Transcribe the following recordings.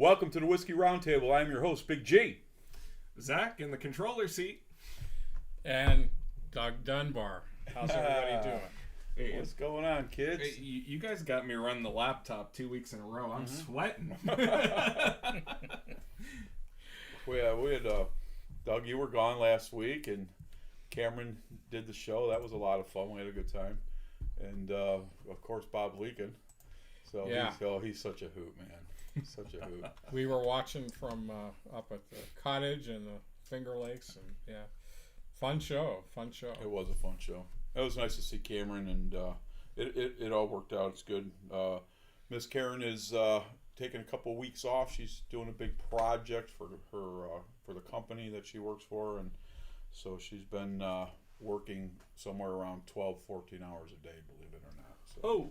Welcome to the Whiskey Roundtable. I'm your host, Big G. Zach in the controller seat. And Doug Dunbar. How's everybody doing? Hey, What's going on, kids? hey, you guys got me running the laptop 2 weeks in a row. I'm sweating. We had Doug, you were gone last week, and Cameron did the show. That was a lot of fun. We had a good time. And, of course, Bob Leakin. So Yeah. he's such a hoot, man. Such a hoot. We were watching from up at the cottage and the Finger Lakes, and yeah, fun show. It was a fun show. It was nice to see Cameron, and it all worked out. It's good. Miss Karen is taking a couple weeks off. She's doing a big project for the company that she works for, and so she's been working somewhere around 12, 14 hours a day, believe it or not. So,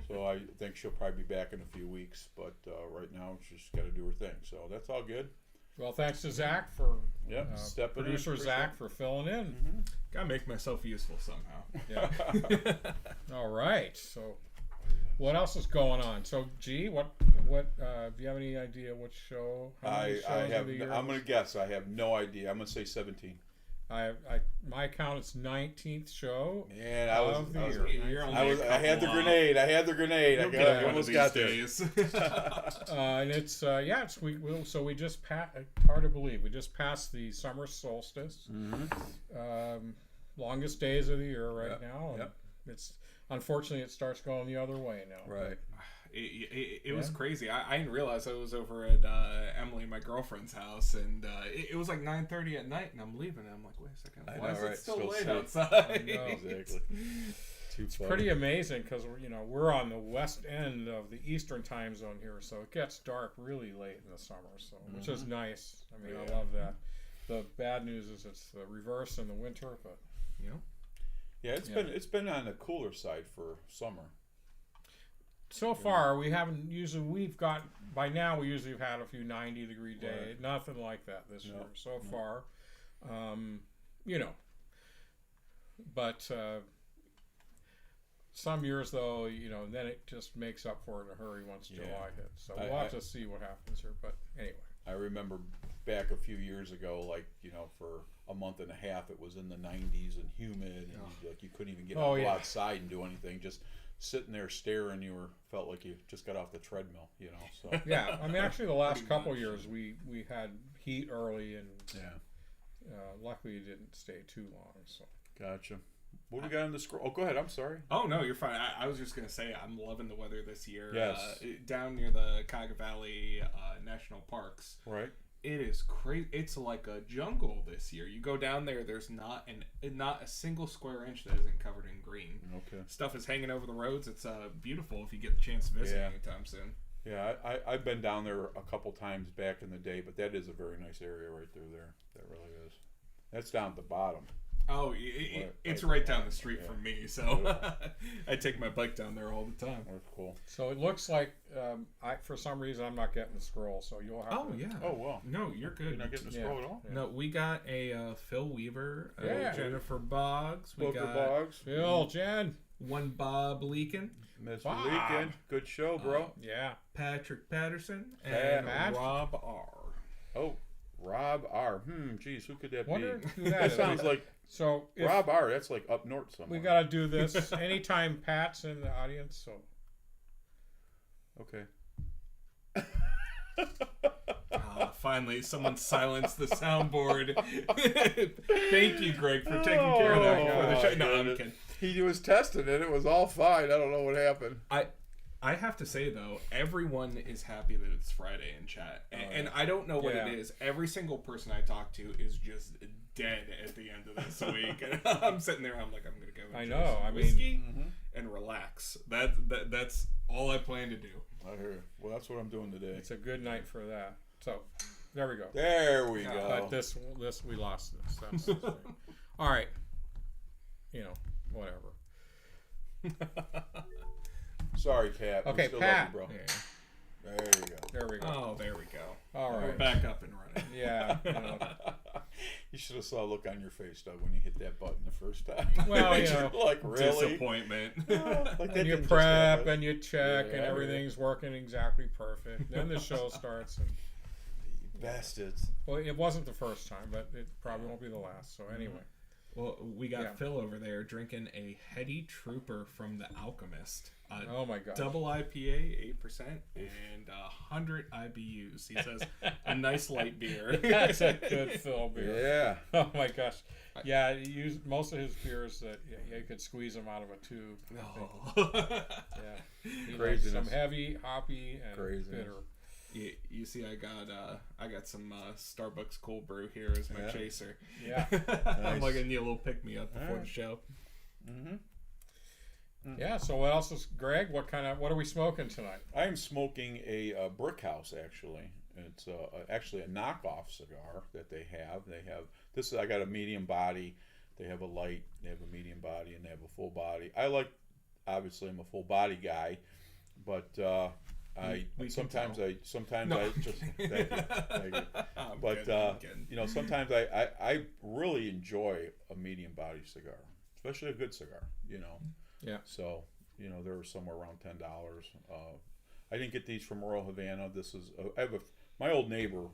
so I think she'll probably be back in a few weeks, but right now she's got to do her thing. So that's all good. Well, thanks to Zach for stepping producer in. Zach for filling in. Mm-hmm. Gotta make myself useful somehow. Yeah. All right. So, what else is going on? So, G, what do you have any idea what show? How many shows of the year? I'm gonna guess. I have no idea. I'm gonna say 17. My count is 19th show. Man, of the year. I had the grenade. I almost got there. And it's so we just hard to believe we just passed the summer solstice. Mm-hmm. Longest days of the year right now. And Yep. it's unfortunately it starts going the other way now. Right. It was crazy. I didn't realize I was over at Emily, my girlfriend's house, and it was like 9:30 at night, and I'm leaving, and I'm like, wait a second, why is it still late outside? No, exactly. It's pretty amazing because we're on the west end of the Eastern time zone here, so it gets dark really late in the summer, which is nice. I mean, I love that. The bad news is it's the reverse in the winter, but it's been on the cooler side for summer. So far, we've got, by now we usually have had a few 90-degree days. Right. Nothing like that this year so far. But some years, though, then it just makes up for it in a hurry once July hits. So we'll have to see what happens here. But anyway. I remember back a few years ago, for a month and a half, it was in the 90s and humid, and you couldn't even go outside and do anything. Just sitting there staring, felt like you just got off the treadmill, So yeah, I mean, actually, the last couple years we had heat early, and luckily it didn't stay too long. So gotcha. What we got on the scroll? Oh, go ahead. I'm sorry. Oh no, you're fine. I was just gonna say I'm loving the weather this year. Yes. Down near the Cuyahoga Valley National Parks. Right. It is crazy. It's like a jungle this year. You go down there, there's not a single square inch that isn't covered in green. Okay. Stuff is hanging over the roads. It's beautiful if you get the chance to visit anytime soon. Yeah, I've been down there a couple times back in the day, but that is a very nice area right through there. That really is. That's down at the bottom. Oh, it's right down the street from me, so I take my bike down there all the time. That's cool. So it looks like for some reason I'm not getting the scroll, so you'll have to. Oh, yeah. Oh, well. No, you're good. You're not getting the scroll at all? No, we got a Phil Weaver, Jennifer Boggs. We Booker got Boggs. Phil, Jen. one Bob Leakin, Mr. Bob. Leakin. Good show, bro. Yeah. Patrick Patterson, and Rob R. Oh, Rob R. Geez, who could that Wonder be? who that That is. sounds like So Rob R. That's like up north somewhere. we got to do this anytime Pat's in the audience. So Okay. Finally, someone silenced the soundboard. Thank you, Greg, for taking care of that before the show. No, I'm kidding. He was testing it. It was all fine. I don't know what happened. I have to say, though, everyone is happy that it's Friday in chat. And I don't know what it is. Every single person I talk to is just dead at the end of this week. And I'm sitting there, I'm like, I'm going to go enjoy some whiskey and relax. That's all I plan to do. I hear you. Well, that's what I'm doing today. it's a good night for that. So there we go. There we go. But this we lost this. That's all right. Whatever. Sorry, Pat. Okay, we still Pat. love you, bro. Yeah. There you go. There we go. Oh, there we go. All right. We're back up and running. Yeah. You You should have saw the look on your face, Doug, when you hit that button the first time. Well, You're like, really? Disappointment. Like, and you prep and you check and everything's working exactly perfect. Then the show starts. And, bastards. well, it wasn't the first time, but it probably won't be the last. So anyway. Well, we got Phil over there drinking a Heady Trooper from The Alchemist. Oh my god! Double IPA, 8%, and 100 IBUs. He says a nice light beer. That's a good Phil beer. Yeah. Oh my gosh. Yeah, he used most of his beers that you could squeeze them out of a tube. Yeah. He likes some heavy, hoppy, and bitter. You see, I got some Starbucks cold brew here as my chaser. Yeah, I'm like, I need a little pick me up before the show. Yeah. So what else is Greg? What are we smoking tonight? I'm smoking a Brick House. Actually, it's actually a knockoff cigar that they have. This. I got a medium body. They have a light. They have a medium body, and they have a full body. Obviously, I'm a full body guy, but. Sometimes I just thank you. But sometimes I really enjoy a medium body cigar, especially a good cigar. Yeah. So they're somewhere around $10. I didn't get these from Royal Havana. This is my old neighbor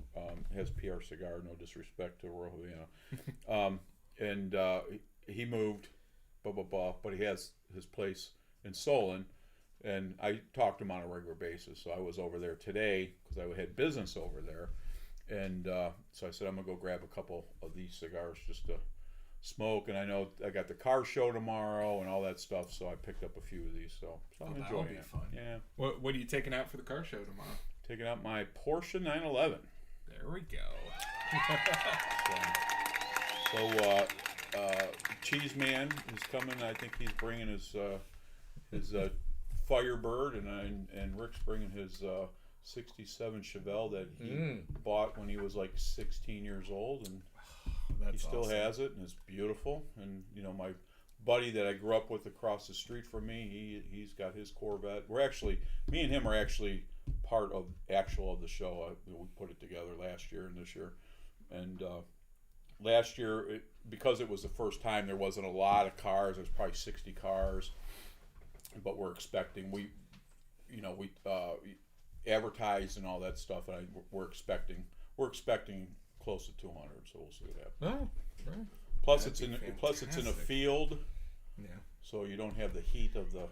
has PR Cigar. No disrespect to Royal Havana, and he moved, but he has his place in Solon. And I talked to him on a regular basis. So I was over there today because I had business over there. And so I said, I'm going to go grab a couple of these cigars just to smoke. And I know I got the car show tomorrow and all that stuff. So I picked up a few of these. So I'm enjoying it. Fun. Yeah. What are you taking out for the car show tomorrow? Taking out my Porsche 911. There we go. So Cheese Man is coming. I think he's bringing his Firebird, and Rick's bringing his 67 Chevelle that he bought when he was like 16 years old, and he still has it, and it's beautiful. And my buddy that I grew up with across the street from me, he's got his Corvette. Me and him are actually part of the show. We put it together last year and this year, and last year because it was the first time, there wasn't a lot of cars. There's probably 60 cars. But we're expecting we advertised and all that stuff, and we're expecting close to 200. So we'll see what happens. Oh, right. Plus it's in a field. Yeah. So you don't have the heat of the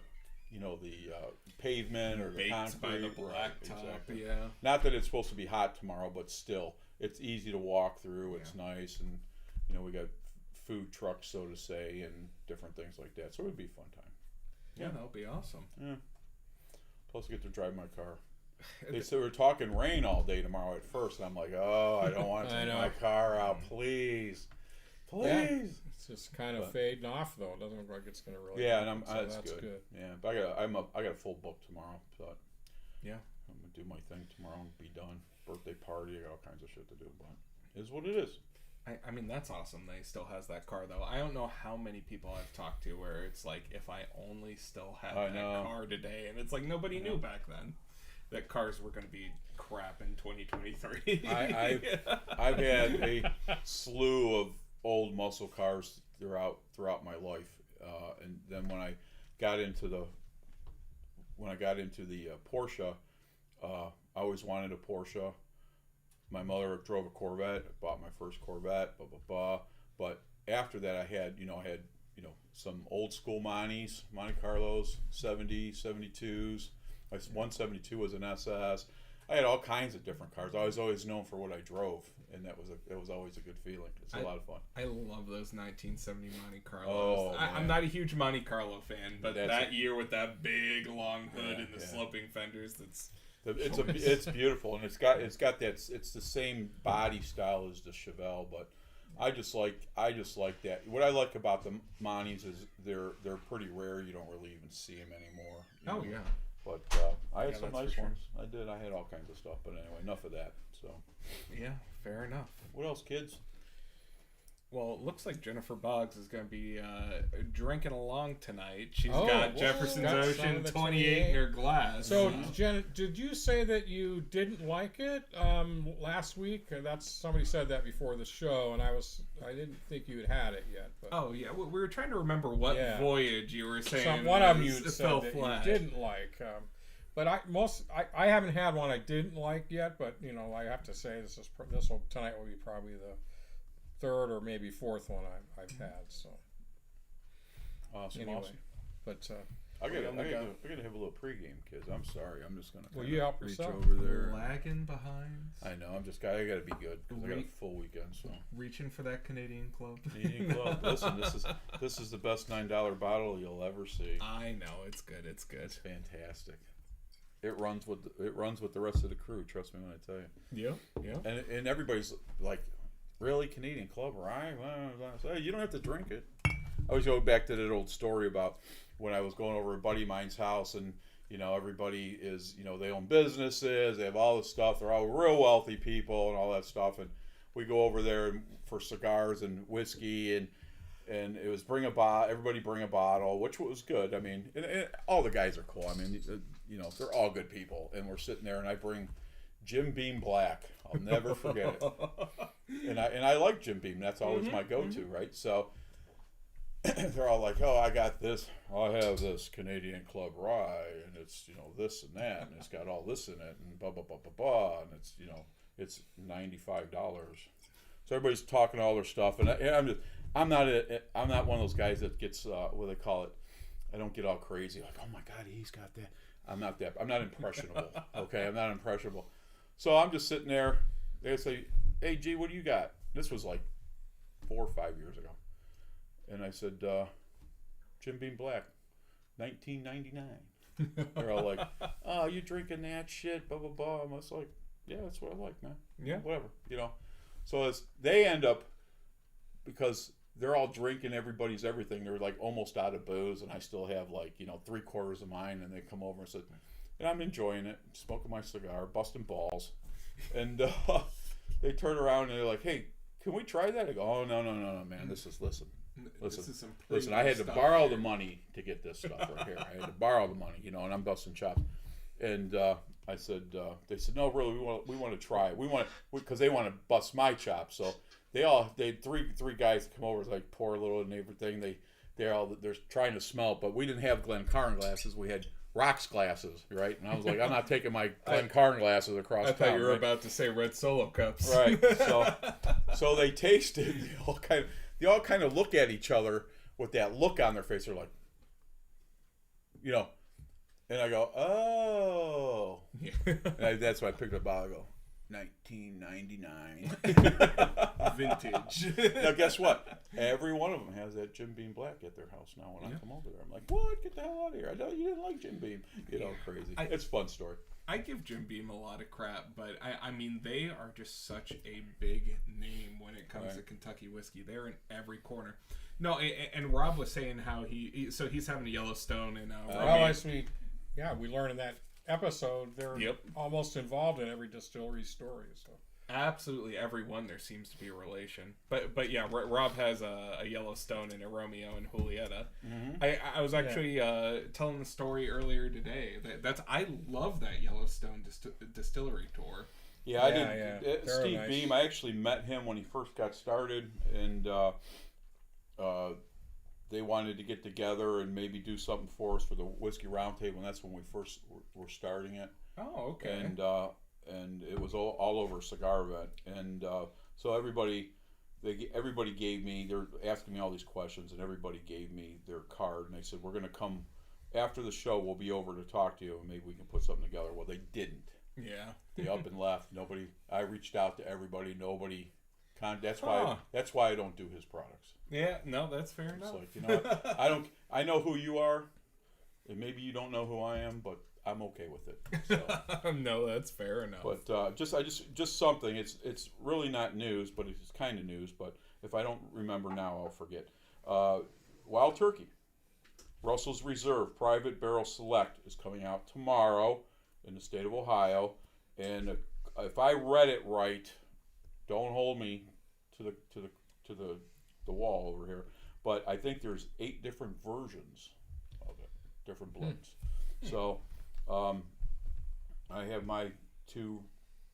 pavement or the concrete. By the blacktop. Exactly. Yeah. Not that it's supposed to be hot tomorrow, but still, it's easy to walk through. It's nice, and we got food trucks, so to say, and different things like that. So it would be a fun time. Yeah, that'll be awesome. Yeah. Plus, I get to drive my car. They said we're talking rain all day tomorrow at first, and I'm like, oh, I don't want to take my car out, please. Yeah. It's just kind of fading off, though. It doesn't look like it's going to really. Yeah, and that's good. Yeah, but I got a full book tomorrow, so I'm gonna do my thing tomorrow and be done. Birthday party, I got all kinds of shit to do, but it is what it is. I mean, that's awesome that he still has that car, though. I don't know how many people I've talked to where it's like, if I only still had that car today. And it's like, nobody knew back then that cars were going to be crap in 2023. I've had a slew of old muscle cars throughout my life. And then when I got into the Porsche, I always wanted a Porsche. My mother drove a Corvette. I bought my first Corvette. But after that, I had some old school Monte Carlos, 70, 72s. My 172 was an SS. I had all kinds of different cars. I was always known for what I drove, and that was always a good feeling. It's a lot of fun. I love those 1970 Monte Carlos. Oh, I'm not a huge Monte Carlo fan, but that year with that big long hood and the sloping fenders, it's beautiful, and it's got that. It's the same body style as the Chevelle, but I just like that. What I like about the Montes is they're pretty rare. You don't really even see them anymore. Oh yeah. But I had some nice ones. I did. I had all kinds of stuff. But anyway, enough of that. So. Yeah, fair enough. What else, kids? Well, it looks like Jennifer Boggs is going to be drinking along tonight. She's got Jefferson's Ocean 28 in her glass. So, Jen, did you say that you didn't like it last week? That's somebody said that before the show, and I didn't think you had it yet. But. Oh yeah, we were trying to remember what Voyage you were saying. One of you said that you didn't like. But I haven't had one I didn't like yet. But I have to say tonight will be probably the third or maybe fourth one I've had. So awesome. But I gotta have a little pregame, kids. I'm sorry. I'm just gonna. Will you help reach yourself? over there? Lagging behind. I know. I gotta be good because I got a full weekend. So reaching for that Canadian Club. Canadian Club. Listen, this is the best $9 bottle you'll ever see. I know. It's good. It's good. It's fantastic. It runs with the rest of the crew. Trust me when I tell you. Yeah. And everybody's like, really, Canadian Club, right? Well, you don't have to drink it. I always go back to that old story about when I was going over a buddy of mine's house, and everybody is they own businesses, they have all this stuff, they're all real wealthy people and all that stuff, and we go over there for cigars and whiskey, and it was everybody bring a bottle, which was good. I mean, and all the guys are cool. I mean, they're all good people, and we're sitting there, and I bring Jim Beam Black. I'll never forget it. And I like Jim Beam. That's always my go-to, right? So they're all like, "Oh, I got this. I have this Canadian Club Rye, and it's this and that, and it's got all this in it, and blah blah blah blah blah, and it's $95." So everybody's talking all their stuff, and I'm not one of those guys that gets what they call it. I don't get all crazy like, "Oh my God, he's got that." I'm not impressionable. Okay, I'm not impressionable. So I'm just sitting there. They say, "Hey, G, what do you got?" This was like 4 or 5 years ago. And I said, Jim Beam Black, 1999. They're all like, "Oh, you drinking that shit, blah, blah, blah." I was like, "Yeah, that's what I like, man. Yeah. Whatever, So they end up, because they're all drinking everybody's everything, they're like almost out of booze, and I still have like 3/4 of mine, and they come over and said, and I'm enjoying it, smoking my cigar, busting balls, and they turn around and they're like, "Hey, can we try that?" I go, "Oh, no, man, listen, I had to borrow the money to get this stuff right here. I had to borrow the money, and I'm busting chops." And I said, they said, "No, really, we want to try it. Because they want to bust my chops." So they had three guys come over, like pour a little and everything. They're trying to smell it, but we didn't have Glencairn glasses. We had rocks glasses, right? And I was like, I'm not taking my Glencairn glasses across town. I thought you were about to say red Solo cups. Right. So they tasted. They all kind of look at each other with that look on their face. They're like, and I go, "Oh." And that's why I picked up a bottle. I go, 1999. Vintage. Now, guess what? Every one of them has that Jim Beam Black at their house now when I come over there. I'm like, "What? Get the hell out of here. I know you didn't like Jim Beam." Crazy. It's a fun story. I give Jim Beam a lot of crap, but I mean, they are just such a big name when it comes to Kentucky whiskey. They're in every corner. No, and Rob was saying how he's having a Yellowstone and we learned in that episode they're almost involved in every distillery story. So absolutely every one there seems to be a relation. But yeah, Rob has a Yellowstone and a Romeo and Julieta. Mm-hmm. I was actually telling the story earlier today I love that Yellowstone distillery tour. Yeah, I did. Steve Beam, I actually met him when he first got started, and they wanted to get together and maybe do something for us for the Whiskey Roundtable, and that's when we first were starting it. Oh, okay. And it was all over a cigar event, and so everybody gave me. They're asking me all these questions, and everybody gave me their card, and they said, "We're going to come after the show. We'll be over to talk to you, and maybe we can put something together." Well, they didn't. Yeah. They up and left. Nobody. I reached out to everybody. Nobody. That's why I don't do his products. Yeah, no, that's fair enough. It's like, I know who you are, and maybe you don't know who I am, but I'm okay with it. So. No, that's fair enough. But just something. It's really not news, but it's kind of news. But if I don't remember now, I'll forget. Wild Turkey, Russell's Reserve Private Barrel Select is coming out tomorrow in the state of Ohio, and if I read it right, don't hold me to the the wall over here. But I think there's 8 different versions of it, different blends. So I have my 2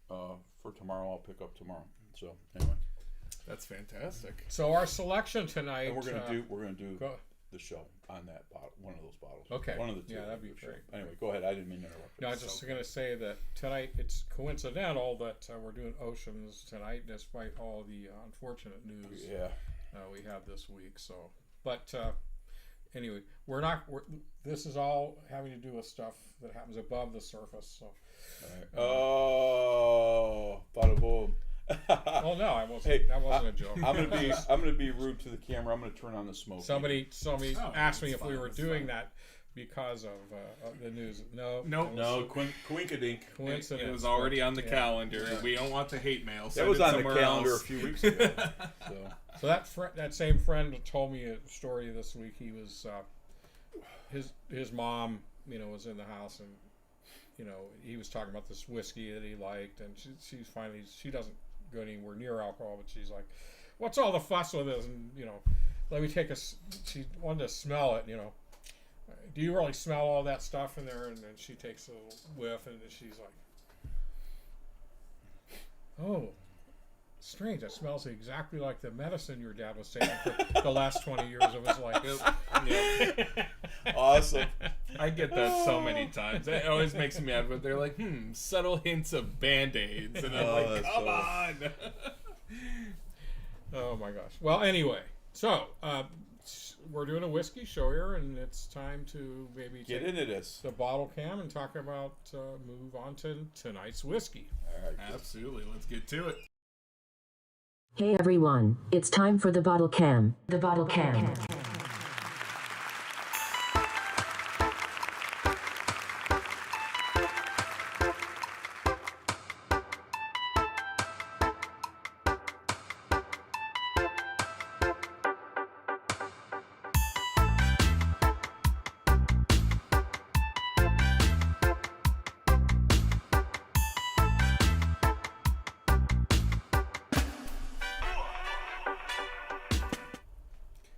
for tomorrow. I'll pick up tomorrow. So anyway, that's fantastic. So our selection tonight, and we're gonna do the show on that bottle, one of those bottles. Okay. One of the 2. Yeah, that'd be great. Anyway, go ahead. I didn't mean to interrupt. No, I was just going to say that tonight it's coincidental that we're doing Oceans tonight, despite all the unfortunate news we had this week. So, but anyway, this is all having to do with stuff that happens above the surface. So, oh, bada boom. Oh no, I wasn't. That wasn't a joke. I'm gonna be rude to the camera. I'm gonna turn on the smoke. Somebody asked me if we were doing that because of the news. No, coinkadink. Coincidence. It was already on the calendar. Yeah. We don't want the hate mail. That was on the calendar a few weeks ago. So that same friend told me a story this week. He was his mom, was in the house, and he was talking about this whiskey that he liked, and she doesn't go anywhere near alcohol, but she's like, "What's all the fuss with this?" And let me take she wanted to smell it. Do you really smell all that stuff in there? And then she takes a little whiff, and then she's like, "Oh, strange. It smells exactly like the medicine your dad was taking for the last 20 years of his life." Yeah. Awesome. I get that so many times. It always makes me mad when they're like, subtle hints of Band-Aids. And I'm like, come on. Oh my gosh. Well, anyway, so we're doing a whiskey show here, and it's time to maybe get into this. The bottle cam and talk about, move on to tonight's whiskey. All right. Absolutely. Let's get to it. Hey everyone, it's time for the bottle cam. The bottle cam.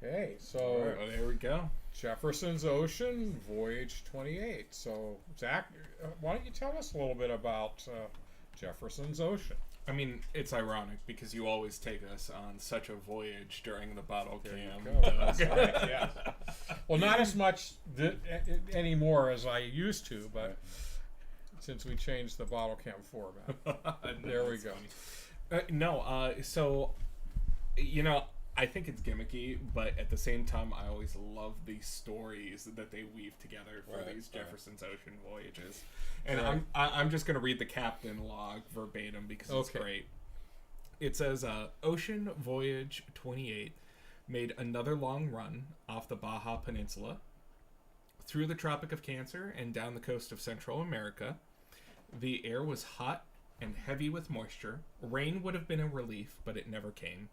Okay, so there we go. Jefferson's Ocean, Voyage 28. So, Zach, why don't you tell us a little bit about Jefferson's Ocean? I mean, it's ironic because you always take us on such a voyage during the bottle cam. That's right, yeah. Well, not as much anymore as I used to, but since we changed the bottle cam format. There we go. So, I think it's gimmicky, but at the same time, I always love these stories that they weave together for these Jefferson's Ocean voyages. And I'm just going to read the captain log verbatim because it's great. It says, Ocean Voyage 28 made another long run off the Baja Peninsula, through the Tropic of Cancer and down the coast of Central America. The air was hot and heavy with moisture. Rain would have been a relief, but it never came.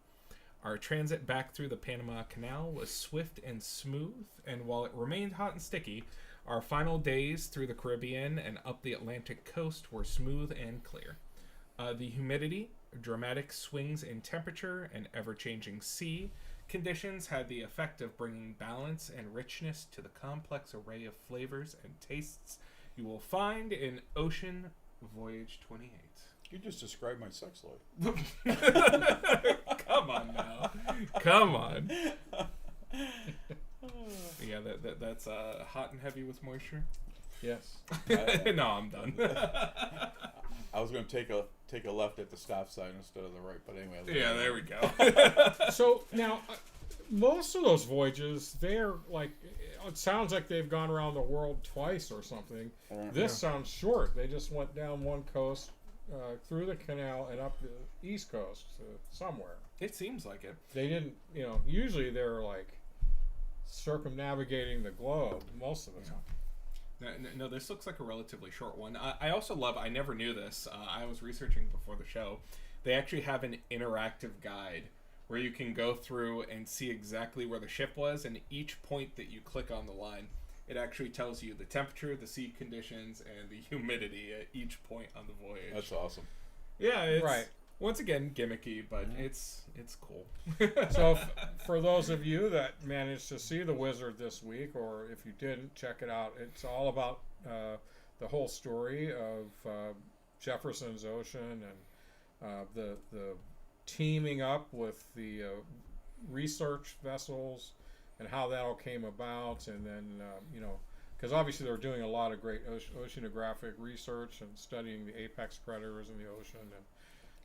Our transit back through the Panama Canal was swift and smooth, and while it remained hot and sticky, our final days through the Caribbean and up the Atlantic coast were smooth and clear. The humidity, dramatic swings in temperature, and ever-changing sea conditions had the effect of bringing balance and richness to the complex array of flavors and tastes you will find in Ocean Voyage 28. You just described my sex life. Come on now. Come on. Yeah, that's hot and heavy with moisture. Yes. No, I'm done. I was going to take a left at the stop sign instead of the right, but anyway. Yeah, there we go. So now, most of those voyages, they're like, it sounds like they've gone around the world twice or something. This sounds short. They just went down one coast, through the canal, and up the east coast to somewhere. It seems like it. They didn't, usually they're like circumnavigating the globe most of the time. No, this looks like a relatively short one. I also love, I never knew this, I was researching before the show, they actually have an interactive guide where you can go through and see exactly where the ship was, and each point that you click on the line, it actually tells you the temperature, the sea conditions, and the humidity at each point on the voyage. That's awesome. Yeah, it's, right. Once again, gimmicky, but it's cool. So for those of you that managed to see The Wizard this week, or if you didn't, check it out. It's all about the whole story of Jefferson's Ocean and the teaming up with the research vessels and how that all came about, and then because obviously they're doing a lot of great oceanographic research and studying the apex predators in the ocean,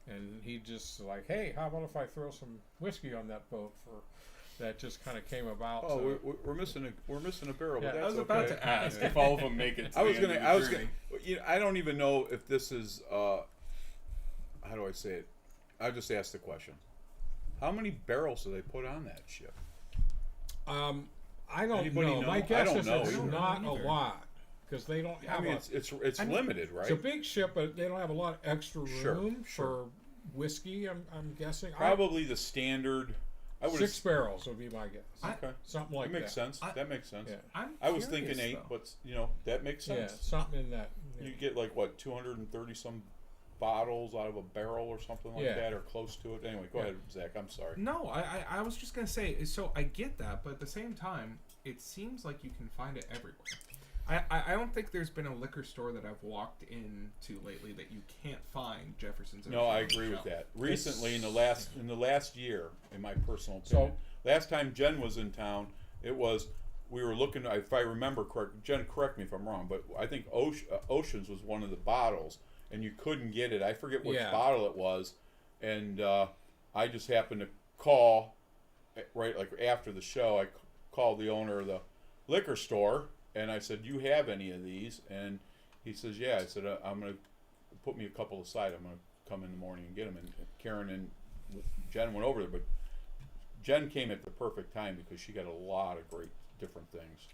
and he just like, hey, how about if I throw some whiskey on that boat? That just kind of came about. Oh, we're missing a barrel. Yeah, but that's I was about to ask if all of them make it. I don't even know if this is. How do I say it? I just asked the question. How many barrels do they put on that ship? I don't Anybody know. know? My guess I don't is know it's either. not a lot because they don't have. I mean, it's limited, right? It's a big ship, but they don't have a lot of extra room Sure. for whiskey. I'm guessing. Probably the standard. I would 6 barrels would be my guess. Okay, Something like that makes sense. That makes sense. Yeah. I was thinking 8, but that makes Yeah, sense. something in that. Yeah. You get like what 230 some bottles out of a barrel or something like that, or close to it. Anyway, go ahead, Zach. I'm sorry. No, I was just gonna say. So I get that, but at the same time, it seems like you can find it everywhere. I don't think there's been a liquor store that I've walked into lately that you can't find Jefferson's. No, I agree with that. Recently, in the last year, in my personal opinion, last time Jen was in town, we were looking. If I remember correct, Jen, correct me if I'm wrong, but I think Oceans was one of the bottles, and you couldn't get it. I forget which bottle it was, and I just happened to call right like after the show. I called the owner of the liquor store. And I said, "You have any of these?" And he says, "Yeah." I said, "I'm going to put me a couple aside. I'm going to come in the morning and get them." And Karen and Jen went over there, but Jen came at the perfect time because she got a lot of great different things.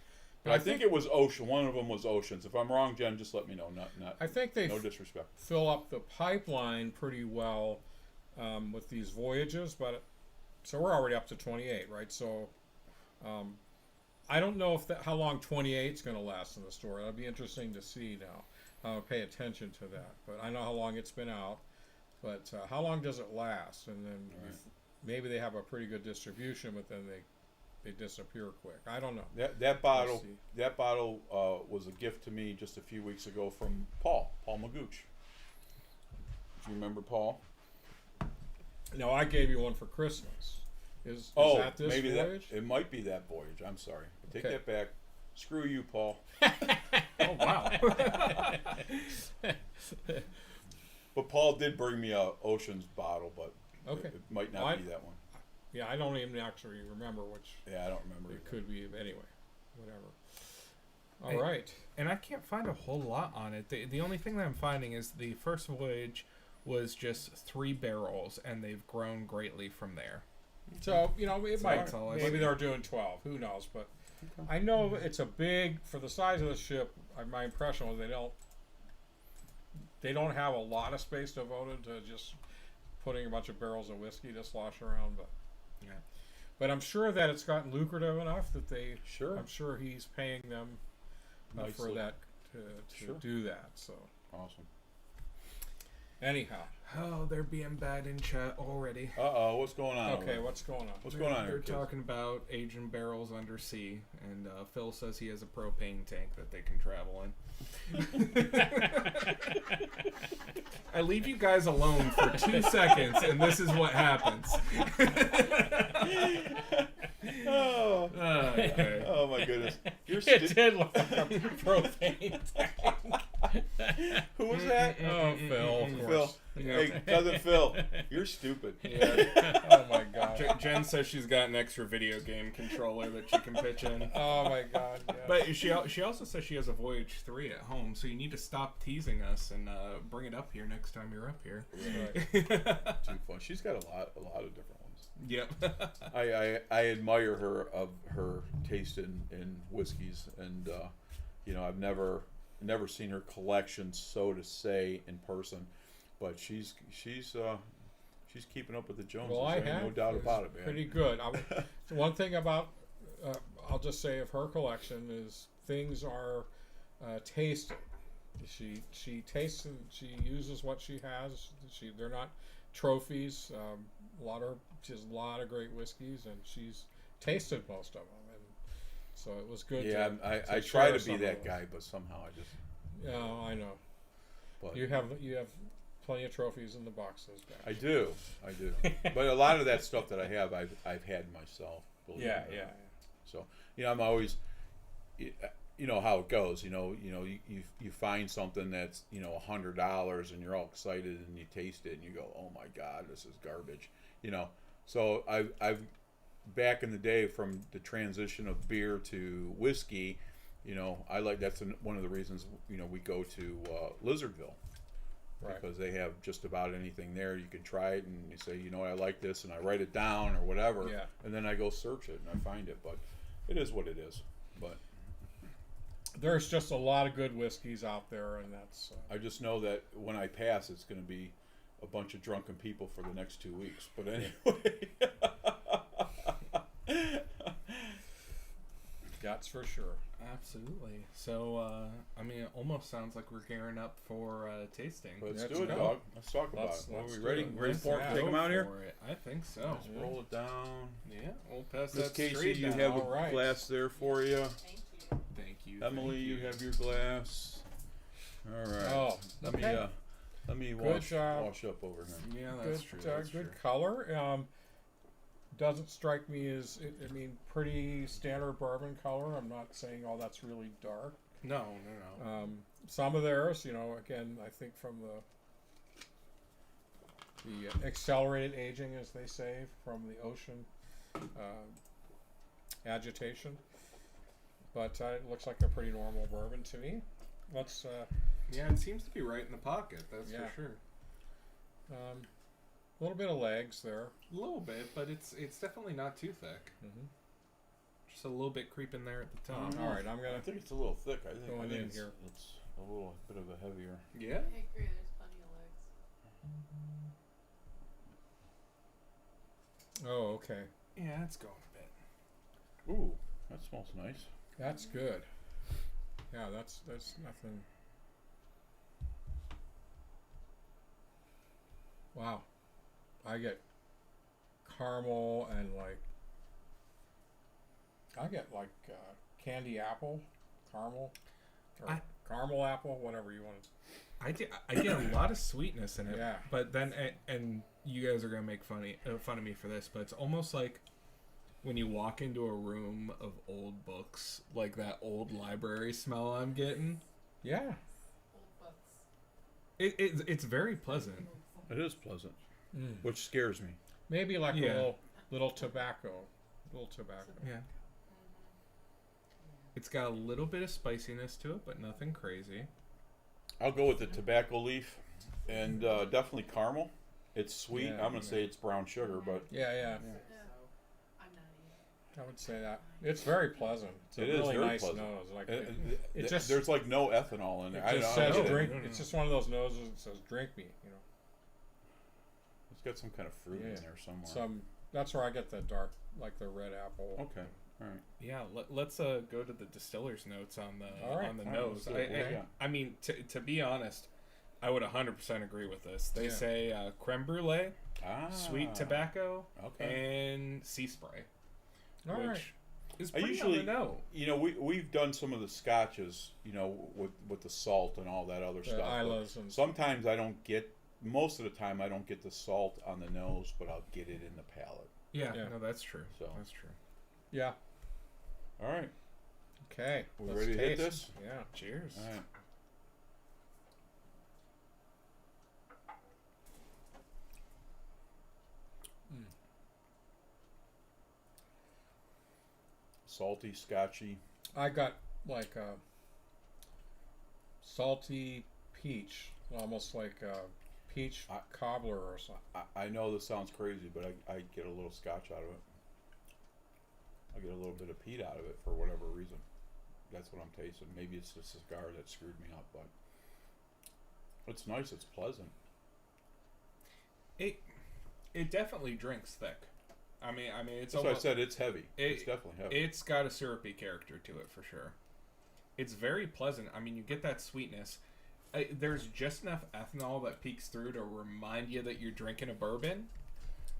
But I think it was Ocean. One of them was Oceans. If I'm wrong, Jen, just let me know. I think they no disrespect. Fill up the pipeline pretty well with these voyages, so we're already up to 28, right? So. I don't know how long 28 is going to last in the store. That'll be interesting to see now. I'll pay attention to that. But I know how long it's been out. But how long does it last? And then maybe they have a pretty good distribution, but then they disappear quick. I don't know. That bottle was a gift to me just a few weeks ago from Paul Magooch. Do you remember Paul? No, I gave you one for Christmas. Is that this maybe voyage? It might be that voyage. I'm sorry. I take that back. Screw you, Paul. Oh, wow. But Paul did bring me a Ocean's bottle, but it might not be that one. Yeah, I don't even actually remember which. Yeah, I don't remember. It could be anyway. Whatever. All right. And I can't find a whole lot on it. The only thing that I'm finding is the first voyage was just 3 barrels, and they've grown greatly from there. So, maybe they're doing 12. Who knows? But I know it's for the size of the ship, my impression was they don't have a lot of space devoted to just putting a bunch of barrels of whiskey to slosh around. But I'm sure that it's gotten lucrative enough that I'm sure he's paying them for that to do that. So awesome. Anyhow. Oh, they're being bad in chat already. What's going on? Okay, what's going on? What's going on They're here, talking about aging barrels under sea, and Phil says he has a propane tank that they can travel in. I leave you guys alone for 2 seconds, and this is what happens. Okay. Oh my goodness! It did look like a propane tank. Who was that? Oh, Phil. Of course. Phil. Hey, cousin Phil, you're stupid. Yeah. Oh my God. Jen says she's got an extra video game controller that she can pitch in. Oh my God. Yeah. But she also says she has a Voyage 3 at home, so you need to stop teasing us and bring it up here next time you're up here. Right. Too fun. She's got a lot of different ones. Yep. I admire her taste in whiskeys, and I've never seen her collection, so to say, in person. But she's keeping up with the Joneses. Well, I have no doubt about it, man. Pretty good. One thing about I'll just say of her collection is things are tasted. She tastes and she uses what she has. They're not trophies. She has a lot of great whiskeys, and she's tasted most of them, and so it was good. Yeah, to I try to be that guy, but somehow I just. Yeah, I know. But You have plenty of trophies in the boxes. I do. But a lot of that stuff that I have, I've had myself. Yeah. So I'm always, you know how it goes. You find something that's $100 and you're all excited and you taste it and you go, oh my God, this is garbage. So I've back in the day from the transition of beer to whiskey. I like that's one of the reasons we go to Lizardville. Right. Because they have just about anything there. You can try it and you say, I like this, and I write it down or whatever. Yeah. And then I go search it and I find it. But it is what it is. But there's just a lot of good whiskeys out there, and that's. I just know that when I pass, it's going to be a bunch of drunken people for the next 2 weeks. But anyway. That's for sure. Absolutely. So, it almost sounds like we're gearing up for tasting. Let's Let's do it, go. dog. Let's talk about it. Let's Are we do ready? it. Ready Let's for it? Take them out here? I think so. Let's roll it down. Yeah, we'll pass Miss that Casey, straight you down. have All a right. glass there for you. Thank you. Emily, you have your glass. All right. Oh, let okay. me Good wash job. up over here. Yeah, that's good, true. That's good true. color. Doesn't strike me as, pretty standard bourbon color. I'm not saying all that's really dark. No. Some of theirs, again, I think from the accelerated aging, as they say, from the ocean agitation. But it looks like a pretty normal bourbon to me. Let's. Yeah, it seems to be right in the pocket. That's Yeah. for sure. A little bit of legs there. A little bit, but it's definitely not too thick. Mm-hmm. Just a little bit creeping there at the top. All right, I'm I gonna. think it's a little thick. I think Going in here. It's a little bit of a heavier. Yeah. I agree, there's plenty of legs. Oh, okay. Yeah, it's going a bit. Ooh, that smells nice. That's good. Yeah, that's nothing. Wow. I get caramel and candy apple, caramel, or caramel apple, whatever you want to. I get a lot of sweetness in it. Yeah. But then, and you guys are gonna make fun of me for this, but it's almost like when you walk into a room of old books, like that old library smell I'm getting. Yeah. Old books. It's very pleasant. It is pleasant, Mm. which scares me. Maybe like Yeah. a little tobacco. Yeah. It's got a little bit of spiciness to it, but nothing crazy. I'll go with the tobacco leaf, and definitely caramel. It's sweet. Yeah, I'm gonna say it's brown sugar, but Yeah. Yeah. I'm not either. I would say that. It's very pleasant. It's a it is really very nice pleasant. nose. Like it just there's like no ethanol in it there. just I says don't get it. drink. No, no, It's no. just one of those noses that says drink me. It's got some kind of fruit in Yeah. there somewhere. That's where I get the dark, like the red apple. Okay. All right. Yeah, let's go to the distiller's notes on the All right, on the fine, nose. let's do it. What do you got? I mean, to be honest, I would 100% agree with this. They Yeah. say creme brulee, sweet tobacco, Okay. and sea spray, All which right. is I pretty usually, on the note. we've done some of the scotches, with the salt and all that other The stuff. but Islays and sometimes I don't get. Most of the time, I don't get the salt on the nose, but I'll get it in the palate. Yeah, Yeah. no, that's true. So. That's true. yeah. All right. Okay. We let's ready to hit taste. this? Yeah. Cheers. All right. Salty, scotchy. I got like a salty peach, almost like a peach cobbler or something. I know this sounds crazy, but I get a little scotch out of it. I get a little bit of peat out of it for whatever reason. That's what I'm tasting. Maybe it's the cigar that screwed me up, but it's nice. It's pleasant. It definitely drinks thick. I mean, it's That's why I almost, said it's heavy. It's definitely heavy. It's got a syrupy character to it for sure. It's very pleasant. I mean, you get that sweetness, there's just enough ethanol that peeks through to remind you that you're drinking a bourbon,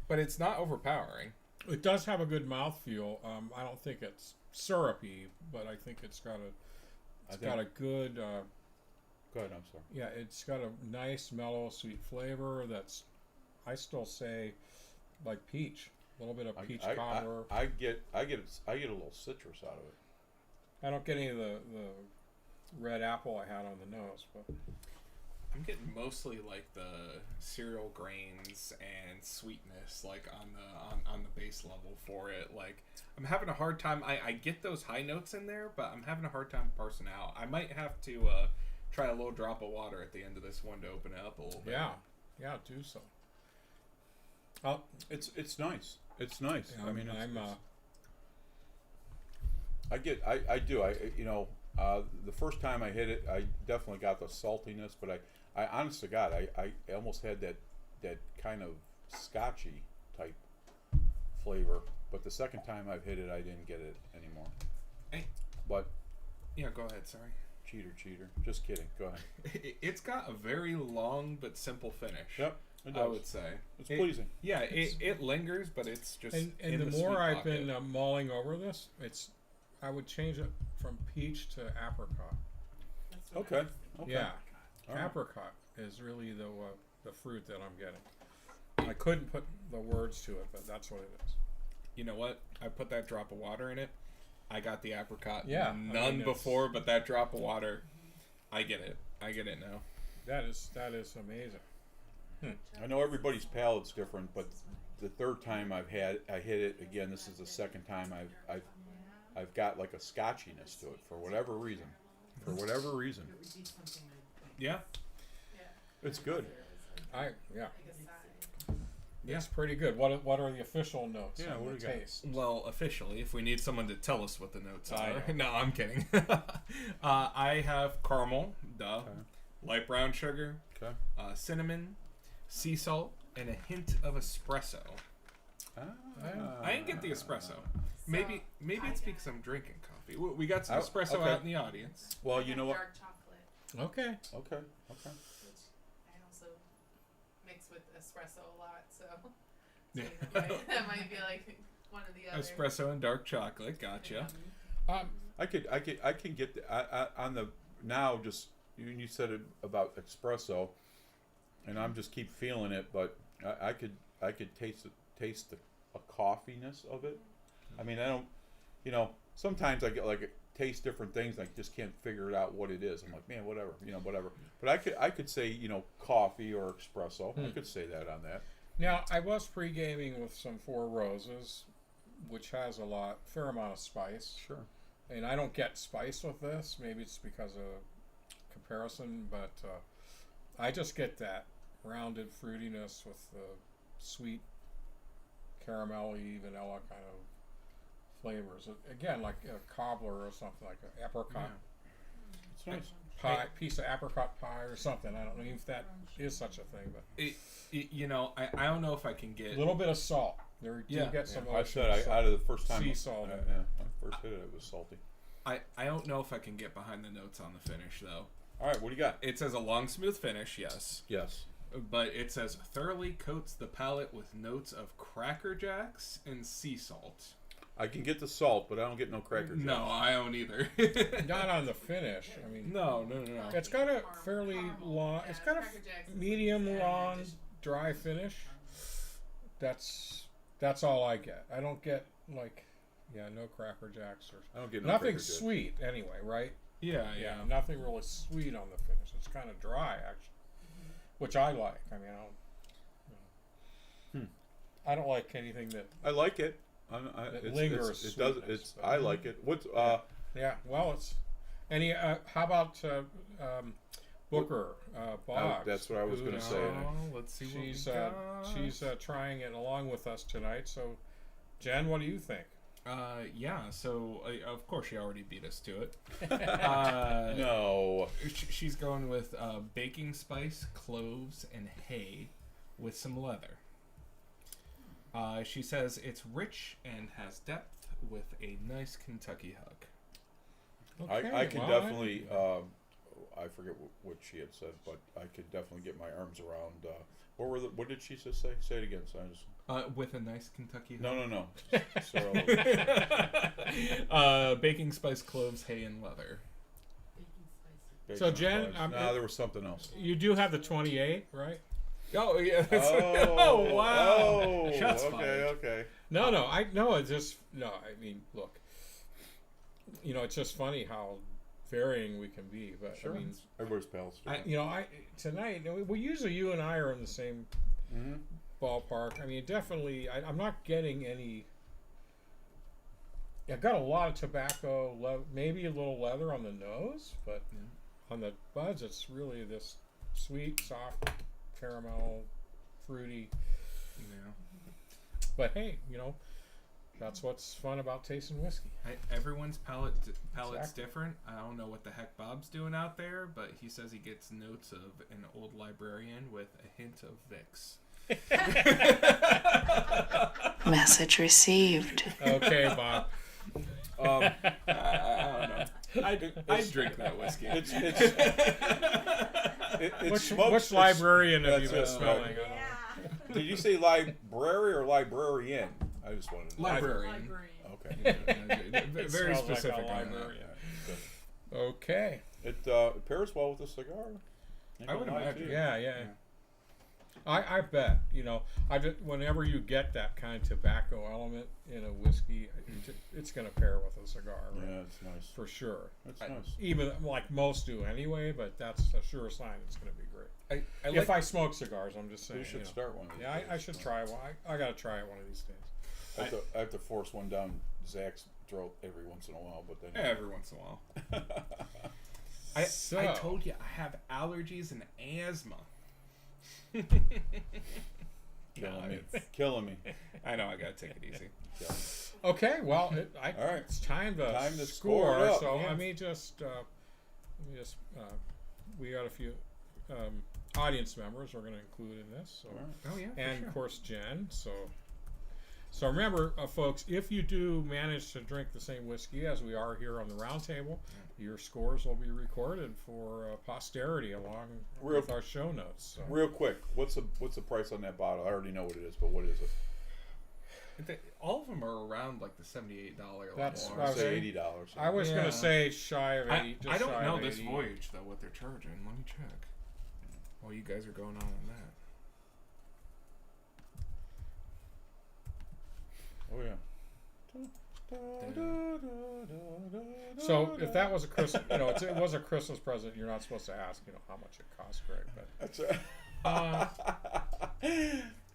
but it's not overpowering. It does have a good mouthfeel. I don't think it's syrupy, but I think it's got a good. Go ahead. I'm sorry. Yeah, it's got a nice, mellow, sweet flavor. That's, I still say, like peach. A little bit of peach cobbler. I get a little citrus out of it. I don't get any of the red apple I had on the nose, but I'm getting mostly like the cereal grains and sweetness, like on the base level for it. Like I'm having a hard time. I get those high notes in there, but I'm having a hard time parsing out. I might have to try a little drop of water at the end of this one to open it up a little bit. Yeah, do so. It's nice. It's nice. Yeah, I mean, I do. The first time I hit it, I definitely got the saltiness, but I honest to God, I almost had that kind of scotchy type flavor. But the second time I've hit it, I didn't get it anymore. Hey. But yeah, go ahead. Sorry. Cheater. Just kidding. Go ahead. It's got a very long but simple finish. Yep. It does. I would say it's pleasing. Yeah, it lingers, but it's just. And the more I've been mulling over this, I would change it from peach to apricot. Okay. Yeah, right. Apricot is really the fruit that I'm getting. I couldn't put the words to it, but that's what it is. You know what? I put that drop of water in it. I got the apricot. Yeah, None before, but that drop of water, I get it. I get it now. That is amazing. I know everybody's palate's different, but the third time I hit it again. This is the second time I've got like a scotchiness to it for whatever reason. Yeah, it's good. It's pretty good. What are the official notes? Yeah, what do you taste? Well, officially, if we need someone to tell us what the notes are. I know. No, I'm kidding. I have caramel, light brown sugar, cinnamon, sea salt, and a hint of espresso. I didn't get the espresso. Maybe it's because I'm drinking coffee. We got some espresso out in the audience. Well, you know what? Dark chocolate, Okay. Okay. which I also mix with espresso a lot, so Yeah. that might be like one of the other. Espresso and dark chocolate. Gotcha. I can get on the now. Just you said it about espresso, and I'm just keep feeling it, but I could taste the coffeeness of it. I mean, I don't, sometimes I get like taste different things. And I just can't figure it out what it is. I'm like, man, whatever. But I could say coffee or espresso. I could say that on that. Now I was pre-gaming with some Four Roses, which has a fair amount of spice. Sure. And I don't get spice with this. Maybe it's because of comparison, but I just get that rounded fruitiness with the sweet caramelly vanilla kind of flavors. Again, like a cobbler or something, like an apricot It's nice. pie, piece of apricot pie or something. I don't know if that is such a thing, but I don't know if I can get a little bit of salt. There you get some. I said out of the first time sea salt. when I first hit it, it was salty. I don't know if I can get behind the notes on the finish though. All right, what do you got? It says a long, smooth finish, yes. Yes. But it says thoroughly coats the palate with notes of Cracker Jacks and sea salt. I can get the salt, but I don't get no Cracker Jacks. No, I don't either. Not on the finish. I mean, no. it's got a fairly long. It's got Cracker Jacks a is medium good. long dry finish. That's all I get. I don't get no Cracker Jacks or I don't get no nothing Cracker Jacks. sweet anyway, right? Yeah. Nothing really sweet on the finish. It's kind of dry actually, which I like. I mean, I don't like anything that I like it. lingers. It does. sweetness, It's. but- I like it. What's Yeah. Well, it's any. How about Booker Boggs? that's what I was going to say. Let's see what She's we got. she's trying it along with us tonight. So, Jen, what do you think? So of course she already beat us to it. No. She's going with baking spice, cloves, and hay with some leather. She says it's rich and has depth with a nice Kentucky hug. I can definitely. I forget what she had said, but I could definitely get my arms around. What did she just say? Say it again. So I just. With a nice Kentucky. No. Baking spice, cloves, hay, and leather. So Jen, there was something else. You do have the 28, right? Oh yeah. Oh wow. Oh, Shots okay, fired. okay. No. I mean, look. It's just funny how varying we can be, but Sure. I mean, Everybody's pals. tonight usually you and I are in the same ballpark. I mean, definitely, I'm not getting any. I've got a lot of tobacco, maybe a little leather on the nose, but on the buds, it's really this sweet, soft, caramel, fruity. Yeah. But hey, that's what's fun about tasting whiskey. Everyone's palate's Exactly. different. I don't know what the heck Bob's doing out there, but he says he gets notes of an old librarian with a hint of Vicks. Message received. Okay, Bob. I don't know. I drink that whiskey. It's Which librarian have you been That's it, smelling? right. I don't know. Did you say library or librarian? I just wanted to know. Librarian. Okay. Very smells like a specific on that. librarian. Good. Okay. It pairs well with the cigar. I would imagine. Yeah. I bet. Whenever you get that kind of tobacco element in a whiskey, it's going to pair with a cigar. Right? Yeah, it's nice. For sure. It's nice. Even like most do anyway, but that's a sure sign it's going to be great. If I smoke cigars, I'm just saying. You should start one. Of these Yeah, days. I should try one. I got to try it one of these days. I have to force one down Zach's throat every once in a while, but then Every once in a while. I told you I have allergies and asthma. Killing me. I know, I gotta take it easy. Okay, well, All right. it's time to score it up. So Yeah. let me just we got a few audience members we're going to include in this. So. Oh yeah, And of course Jen. So remember, folks, if you do manage to drink the same whiskey as we are here on the round table, your scores will be recorded for posterity along with our show notes. So. Real quick, what's the price on that bottle? I already know what it is, but what is it? All of them are around like the $78 That's level. what I was Say saying. $80. I was going to say shy of 80. I don't know this 80. Voyage though what they're charging. Let me check. While you guys are going on that. Oh yeah. So if that was a Christmas, it was a Christmas present. You're not supposed to ask, how much it cost, Greg. But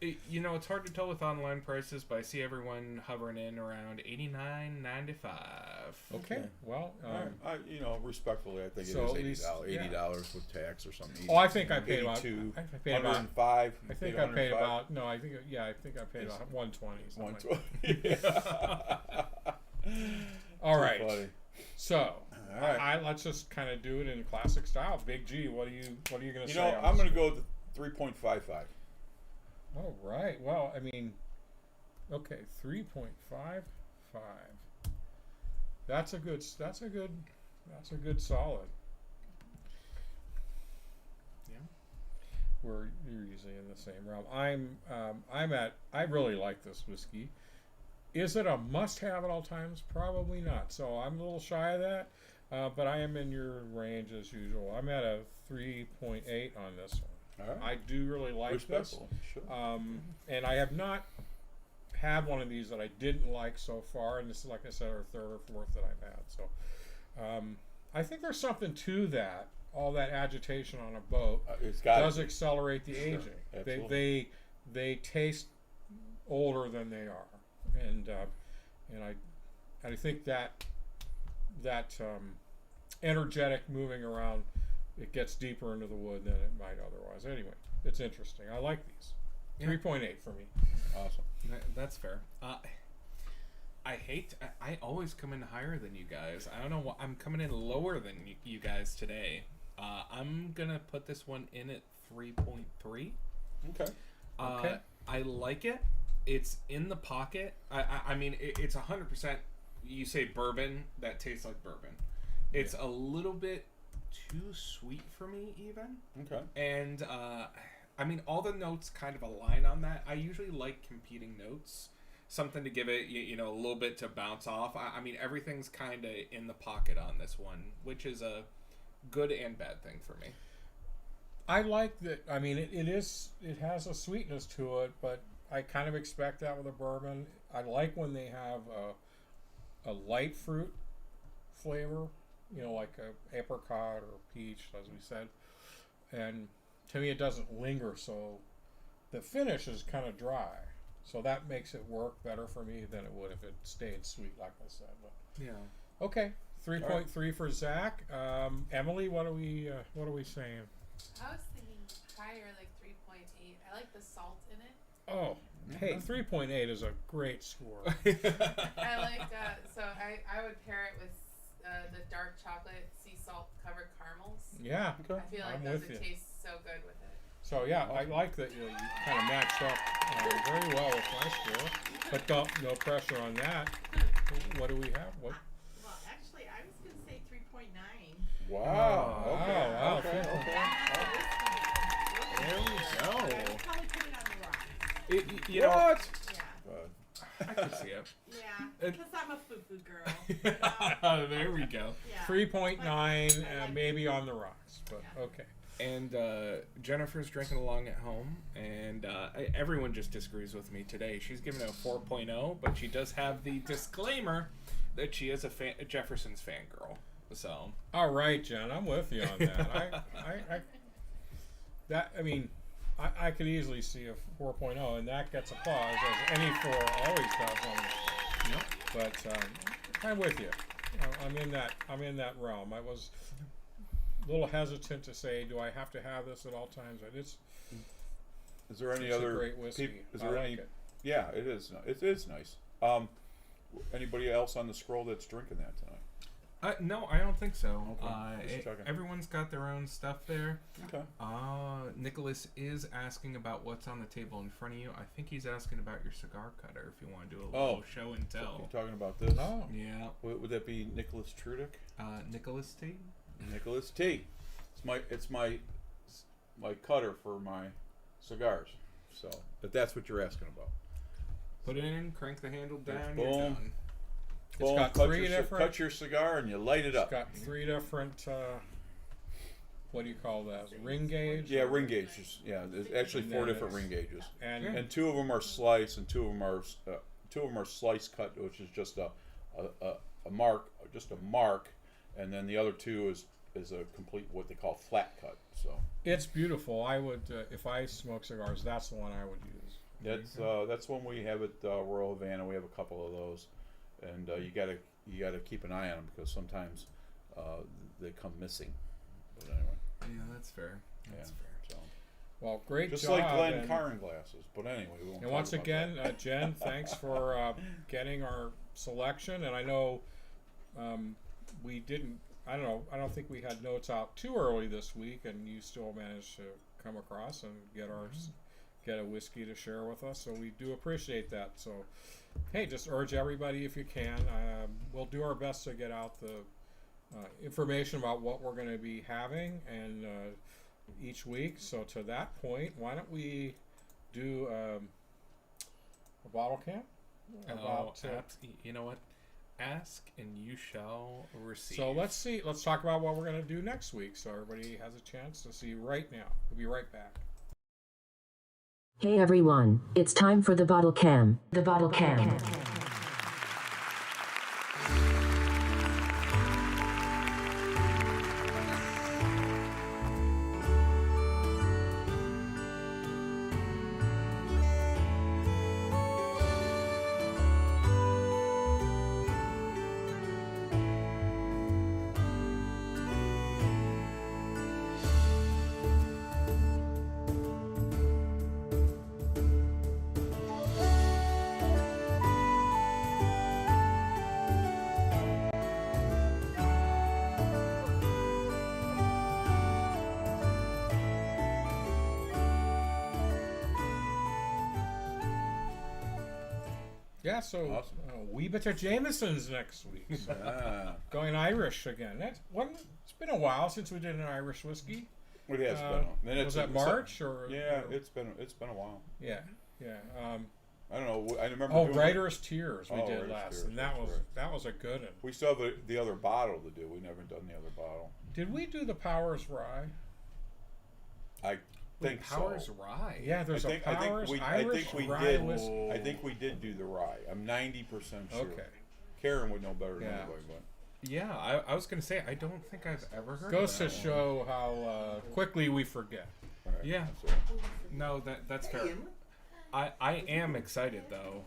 it's hard to tell with online prices, but I see everyone hovering in around $89.95. okay, well, respectfully, I think so it at is $80. least, $80 with tax or something. I think I paid about. 82, I paid about. 105. I think I paid about. No, I think I paid about 120. Something like that. All right. Funny. So, All right. let's just kind of do it in classic style. Big G, what are you going to say? I'm going to go with 3.55. All right. Well, I mean, okay, 3.55. That's a good solid. Yeah. We're usually in the same realm. I really like this whiskey. Is it a must-have at all times? Probably not. So I'm a little shy of that, but I am in your range as usual. I'm at a 3.8 on this one. All right. I do really like this. Respectful. Sure. And I have not had one of these that I didn't like so far, and this is, like I said, our third or fourth that I've had. So I think there's something to that. All that agitation on a boat does accelerate the aging. Absolutely. They taste older than they are, and I think that energetic moving around, it gets deeper into the wood than it might otherwise. Anyway, it's interesting. I like these. 3.8 for me. Awesome. That's fair. I always come in higher than you guys. I don't know why I'm coming in lower than you guys today. I'm gonna put this one in at 3.3. Okay. I like it. It's in the pocket. I mean, it's 100%. You say bourbon, that tastes like bourbon. It's a little bit too sweet for me, even. Okay. And, I mean, all the notes kind of align on that. I usually like competing notes. Something to give it, you know, a little bit to bounce off. I mean, everything's kind of in the pocket on this one, which is a good and bad thing for me. I like that. I mean, it has a sweetness to it, but I kind of expect that with a bourbon. I like when they have a light fruit flavor, you know, like a apricot or peach, as we said. And to me, it doesn't linger, so the finish is kind of dry. So that makes it work better for me than it would if it stayed sweet, like I said. But Yeah. okay, 3.3 for Zach. Emily, what are we saying? I was thinking higher, like 3.8. I like the salt in it. Oh, hey, 3.8 is a great score. I like so I would pair it with the dark chocolate sea salt covered caramels. Yeah, Okay. I feel like I'm those with would you. taste so good with it. So yeah, I like that you kind of matched up very well with my score, but no pressure on that. What do we have? What? Well, actually, I was going to say 3.9. Wow. Oh, Okay. wow. Okay. Okay. There we I go. would probably put it on the rocks. You know, What? Yeah. I can see it. Yeah, because I'm a foo-foo girl. There we go. Yeah. 3.9, maybe on the rocks, but Yeah. okay. And Jennifer's drinking along at home, and everyone just disagrees with me today. She's giving it a 4.0, but she does have the disclaimer that she is a Jefferson's fangirl. So. All right, Jen, I'm with you on that. I could easily see a 4.0, and that gets applause, as any 4 always does. Yep. But I'm with you. I'm in that realm. I was a little hesitant to say, do I have to have this at all times? It's Is there any it's other a great whiskey. Is I there like any? it. Yeah, it is. It is nice. Anybody else on the scroll that's drinking that tonight? No, I don't think so. Okay. Just checking. Everyone's got their own stuff there. Okay. Nicholas is asking about what's on the table in front of you. I think he's asking about your cigar cutter, if you want to do a little show and tell. You're talking about this? Oh, Yeah. Would that be Nicholas Trudick? Nicholas T? Nicholas T. It's my cutter for my cigars. So, if that's what you're asking about. Put it in, crank the handle down, Boom. you're done. It's got cut 3 your, different. Cut your cigar and you light it It's up. got 3 different. What do you call that? Ring gauge? Yeah, ring gauges. Yeah, there's actually 4 different ring gauges, And and 2 of them are slice, and 2 of them are slice cut, which is just a mark, and then the other 2 is a complete what they call flat cut. So it's beautiful. I would, if I smoke cigars, that's the one I would use. that's one we have at Royal Havana. We have a couple of those, and you gotta keep an eye on them because sometimes they come missing. But anyway. Yeah, that's fair. That's fair. So. Well, great Just job. like Glen and, Cairn glasses, but anyway. We won't and talk once about again, that. Jen, thanks for getting our selection. And I know we didn't. I don't know. I don't think we had notes out too early this week, and you still managed to come across and get a whiskey to share with us. So we do appreciate that. So, hey, just urge everybody if you can. We'll do our best to get out the information about what we're going to be having and each week. So to that point, why don't we do a bottle cap? You know what? Ask and you shall receive. So let's see. Let's talk about what we're going to do next week, so everybody has a chance to see right now. We'll be right back. Hey everyone, it's time for the bottle cam. The bottle cam. Yeah, so Awesome. wee bit of Jameson's next week. So going Irish again. It's been a while since we did an Irish whiskey. It has been. Was that March or? Yeah, it's been a while. Yeah. I don't know. I remember. Writer's Tears we did last, Tears, and that was a good one. We still have the other bottle to do. We never done the other bottle. Did we do the Powers Rye? I think Powers so. Rye. Yeah, there's a Powers Irish rye whiskey. I think we did do the rye. I'm 90% sure. Okay. Karen would know better than anybody, but. Yeah, I was gonna say I don't think I've ever heard. Goes of to that show how quickly we forget. Right, yeah. that's right. No, that's fair. I am excited though.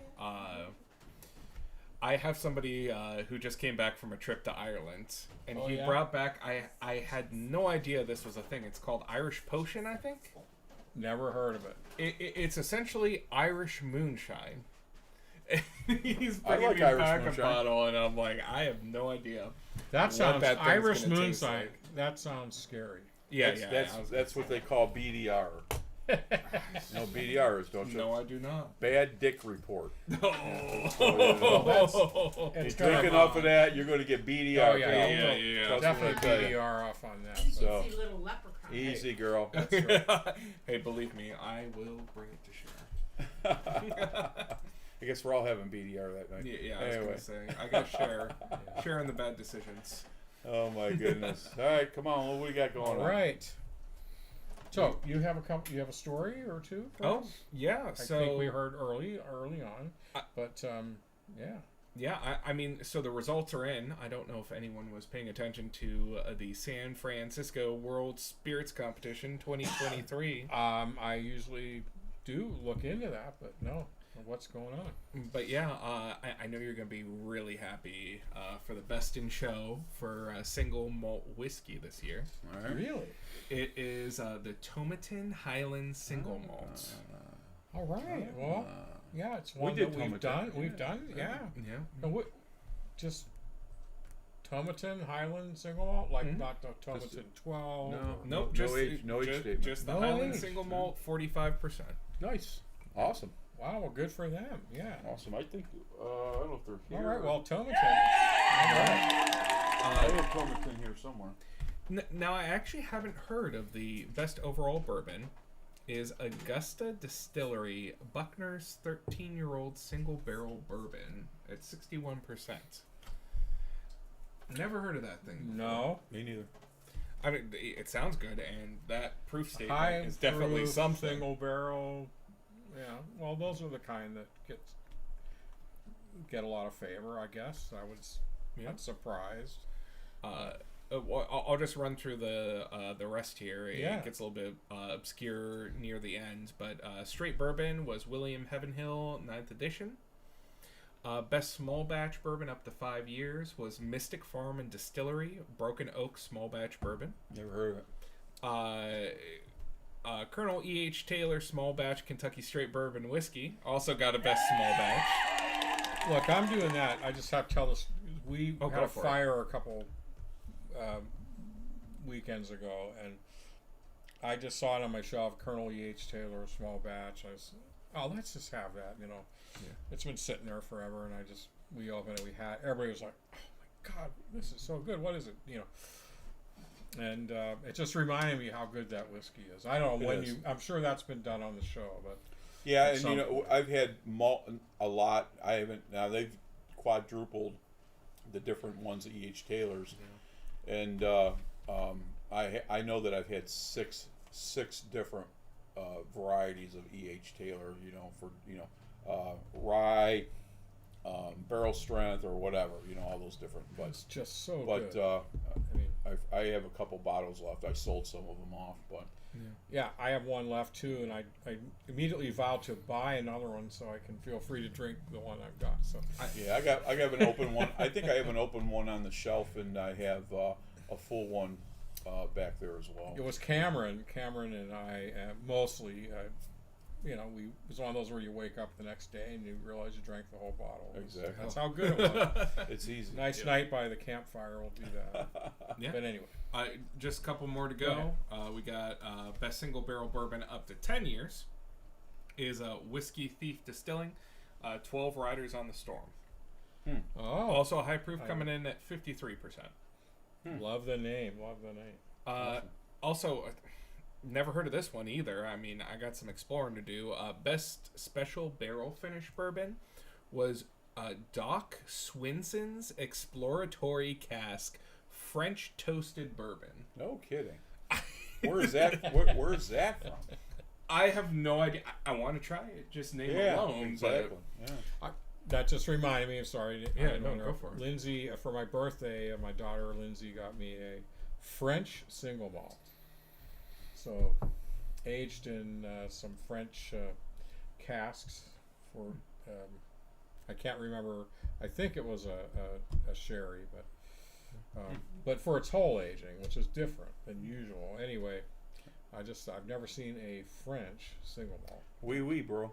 I have somebody who just came back from a trip to Ireland, and he brought back. I had no idea this was a thing. It's called Irish Potion, I think. Never heard of it. It's essentially Irish moonshine. He's I bringing like me Irish back moonshine. a bottle, and I'm like, I have no idea. That sounds that thing's Irish gonna taste moonshine. like. That sounds scary. Yeah, That's what they call BDR. You know what BDR is, don't you? No, I do not. Bad dick report. Oh, You drink enough of that, you're going to get BDR. Oh, yeah. yeah. Definitely BDR off on that. So See little leprechaun. easy, girl. Hey, believe me, I will bring it to share. I guess we're all having BDR that night. Yeah, I was Anyway. gonna say I got share, sharing the bad decisions. Oh my goodness! All right, come on. What do we got going All on? right. So you have a story or two? For Oh us? yeah, I so think we heard early on, but yeah. yeah, I mean, so the results are in. I don't know if anyone was paying attention to the San Francisco World Spirits Competition 2023. I usually do look into that, but no. What's going on? But yeah, I know you're going to be really happy for the best in show for single malt whiskey this year. All right. Really? It is the Tomatin Highland Single Malt. All right. Well, yeah, it's We one did that we've Tomatin. done. We've done, yeah. Yeah. And what? Just Tomatin Highland single malt, like not the Tomatin 12. No. or- Nope, No just age- no age statement. just the No Highland age. Single Malt, 45%. Nice. Awesome. Wow. Well, good for them. Yeah. Awesome. I think. I don't know if they're All here. right. Well, Tomatin. All right. I have Tomatin here somewhere. Now, I actually haven't heard of the best overall bourbon. Is Augusta Distillery Buckner's 13-year-old single barrel bourbon at 61%. Never heard of that thing. No. Me neither. I mean, it sounds good, and that proof statement High is definitely proof, something. Single barrel. Yeah. Well, those are the kind that get a lot of favor, I guess. I was not surprised. Well, I'll just run through the rest here. Yeah. It gets a little bit obscure near the end, but straight bourbon was William Heavenhill 9th edition. Best small batch bourbon up to 5 years was Mystic Farm and Distillery Broken Oak small batch bourbon. Never heard of it. Colonel E.H. Taylor small batch Kentucky straight bourbon whiskey also got a best small batch. Look, I'm doing that. I just have to tell this. We had go a for fire a couple weekends ago, and I just saw it on my shelf, Colonel E.H. Taylor, small batch. I was, let's just have that, you know. Yeah. It's been sitting there forever, and we opened it, everybody was like, oh my God, this is so good. What is it, you know? And it just reminded me how good that whiskey is. I don't know I'm sure that's been done on the show, but. Yeah, and you know, I've had malt a lot. I haven't, now they've quadrupled the different ones at E.H. Taylor's. Yeah. And I know that I've had six different varieties of E.H. Taylor, you know, for, you know, rye, barrel strength, or whatever, you know, all those different. But it's just so good. I mean, I have a couple bottles left. I sold some of them off, but yeah, I have one left too, and I immediately vowed to buy another one so I can feel free to drink the one I've got. So I got an open one. I think I have an open one on the shelf, and I have a full one back there as well. it was Cameron and I mostly. You know, it was one of those where you wake up the next day and you realize you drank the whole bottle. Exactly. That's how good it was. It's easy. Nice night by the campfire will do that. Yeah. But anyway. Just a couple more to go. We got best single barrel bourbon up to 10 years is Whiskey Thief Distilling, 12 Riders on the Storm. Oh, Also, high proof coming in at 53%. love the name. Love the name. Awesome. Also, never heard of this one either. I mean, I got some exploring to do. Best special barrel finish bourbon was Doc Swinson's Exploratory Cask French Toasted Bourbon. No kidding. Where's that? Where's that from? I have no idea. I want to try it. Just name alone. Exactly. Yeah. That just reminded me. I'm sorry. Yeah, no, go for it. Lindsay, for my birthday, my daughter Lindsay got me a French single malt. So, aged in some French casks for. I can't remember. I think it was a sherry, but for its whole aging, which is different than usual. Anyway, I've never seen a French single malt. Oui, bro.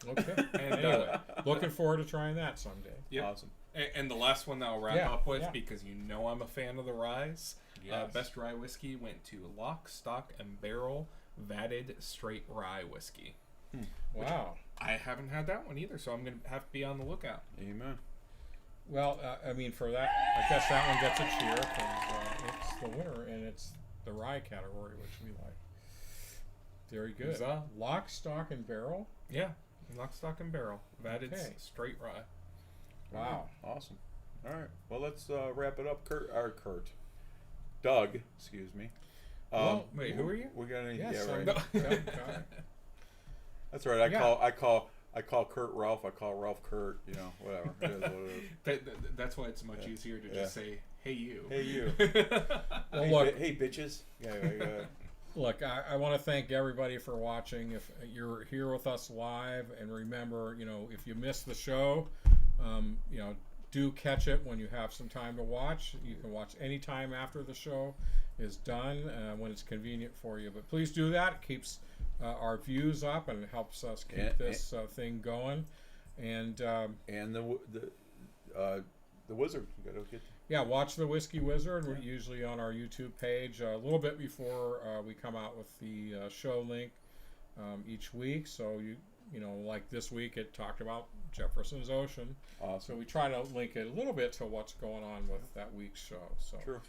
Okay. And anyway, looking forward to trying that someday. Yep. Awesome. And the last one that I'll wrap up with, yeah. because you know I'm a fan of the ryes. Yes. Best rye whiskey went to Lock, Stock, and Barrel Vatted Straight Rye Whiskey. Wow. I haven't had that one either, so I'm going to have to be on the lookout. Amen. Well, I mean, for that, I guess that one gets a cheer because it's the winner and it's the rye category, which we like. Very good. Huzzah. Lock, Stock, and Barrel. Yeah, Lock, Stock, and Barrel Vatted Okay. Straight Rye. Wow. Awesome. All right. Well, let's wrap it up. Doug, excuse me. Well, wait, who are you? We got any? Yes, yeah, right. Doug. That's right. Yeah. I call Kurt Ralph. I call Ralph Kurt. You know, whatever. It is what it is. That's why it's much easier to just say, "Hey you." Hey you. Well, look, Hey bitches. Yeah. look, I want to thank everybody for watching. If you're here with us live, and remember, if you missed the show, do catch it when you have some time to watch. You can watch anytime after the show is done when it's convenient for you. But please do that. It keeps our views up and helps us keep this thing going. And the wizard. You gotta get. yeah, watch the Whiskey Wizard. We're usually on our YouTube page a little bit before we come out with the show link each week. So like this week, it talked about Jefferson's Ocean. Awesome. So we try to link it a little bit to what's going on with that week's show. So True.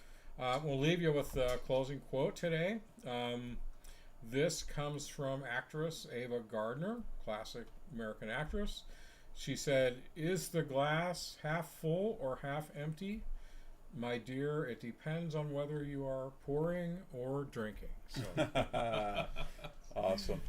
we'll leave you with the closing quote today. This comes from actress Ava Gardner, classic American actress. She said, "Is the glass half full or half empty? My dear, it depends on whether you are pouring or drinking." So. Awesome.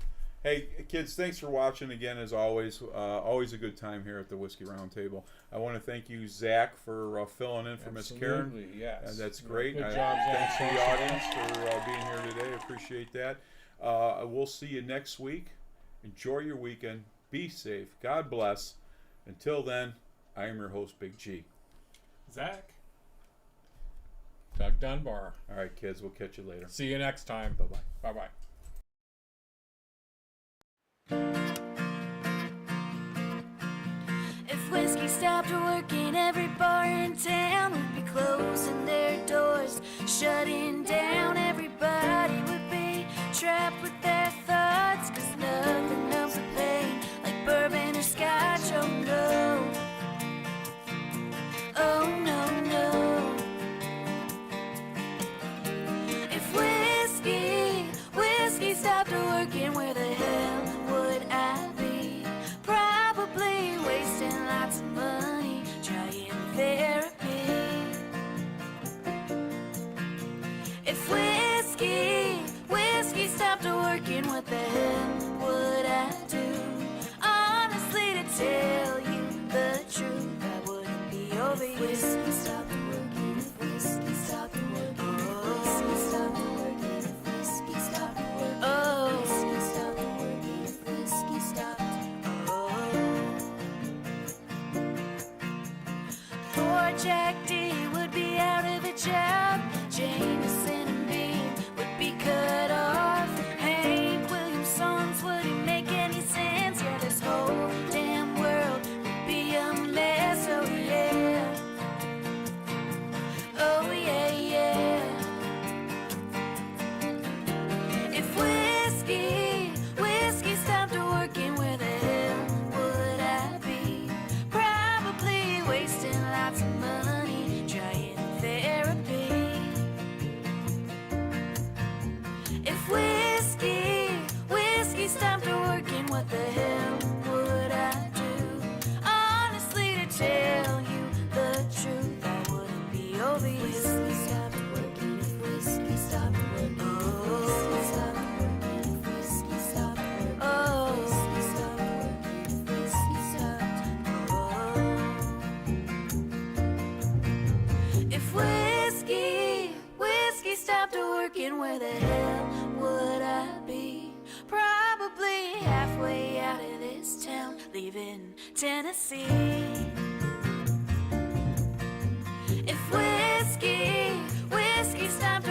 Hey, kids, thanks for watching again, as always. Always a good time here at the Whiskey Roundtable. I want to thank you, Zach, for filling in for Miss Karen. Absolutely, yes. That's great. Good job, Zach. Thanks to the audience for being here today. I appreciate that. We'll see you next week. Enjoy your weekend. Be safe. God bless. Until then, I am your host, Big G. Zach. Doug Dunbar. All right, kids, we'll catch you later. See you next time. Bye-bye. Bye-bye. If whiskey stopped working, every bar in town would be closing their doors, shutting down. Everybody would be trapped with their thoughts, 'cause nothing numbs the pain like bourbon or scotch. Oh no, oh no, no. If whiskey stopped working, where the hell would I be? Probably wasting lots of money trying therapy. If working, where the hell would I be? Probably halfway out of this town, leaving Tennessee. If whiskey stopped